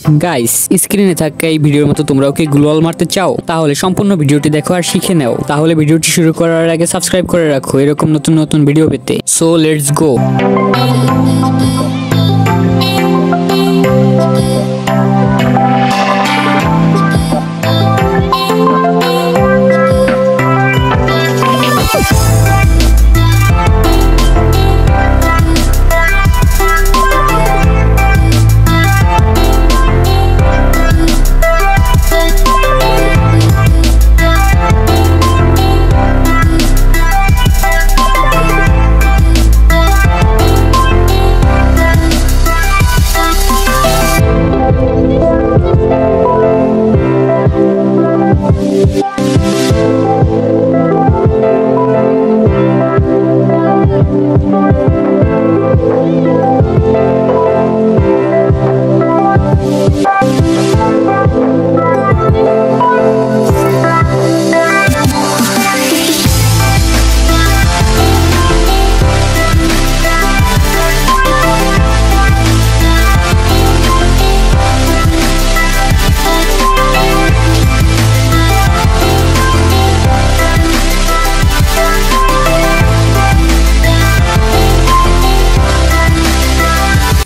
Guys, স্ক্রিনে থাকা এই ভিডিওর মতো তোমরাও কি গ্লোয়াল মারতে চাও? তাহলে সম্পূর্ণ ভিডিওটি দেখো আর শিখে নাও। তাহলে ভিডিওটি শুরু করার আগে সাবস্ক্রাইব করে রাখো এরকম নতুন নতুন ভিডিও পেতে। So let's go.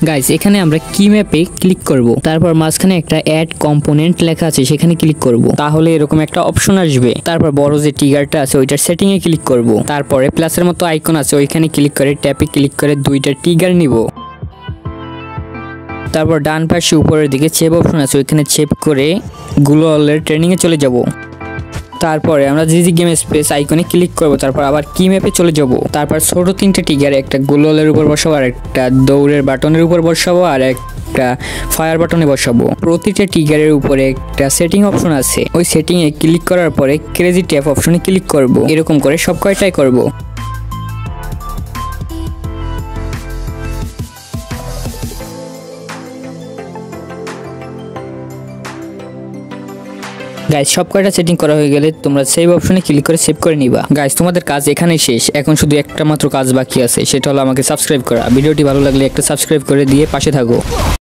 গাইস, এখানে আমরা কি ম্যাপে ক্লিক করব, তারপর মাঝখানে একটা অ্যাড কম্পোনেন্ট লেখা আছে সেখানে ক্লিক করব। তাহলে এরকম একটা অপশন আসবে। তারপর বড় যে ট্রিগারটা আছে ওইটার সেটিং এ ক্লিক করব। তারপরে প্লাসের মতো আইকন আছে ওইখানে ক্লিক করে ট্যাপে ক্লিক করে দুইটা ট্রিগার নিব। তারপর ডান পাশে উপরের দিকে সেভ অপশন আছে ওইখানে সেভ করে গ্লোয়ালের ট্রেনিং এ চলে যাব। তারপরে আমরা জিজি গেম স্পেস আইকনে ক্লিক করব। তারপর আবার কি ম্যাপে চলে যাব। তারপর ছোট তিনটে ট্রিগার, একটা গ্লোয়ালের উপর বসাবো, আর একটা দৌড়ের বাটনের উপর বসাবো, আর একটা ফায়ার বাটনে বসাবো। প্রতিটা ট্রিগারের উপরে একটা সেটিং অপশন আছে, ওই সেটিং এ ক্লিক করার পরে ক্রেজি ট্যাপ অপশনে ক্লিক করব। এরকম করে সব কয়টাই করব। গাইস, সব কয়টা সেটিং করা হয়ে গেলে তোমরা সেভ অপশনে ক্লিক করে সেভ করে নিবা। গাইস, তোমাদের কাজ এখানেই শেষ। এখন শুধু একটা মাত্র কাজ বাকি আছে, সেটা হলো আমাকে সাবস্ক্রাইব করা। ভিডিওটি ভালো লাগলে একটা সাবস্ক্রাইব করে দিয়ে পাশে থাকো।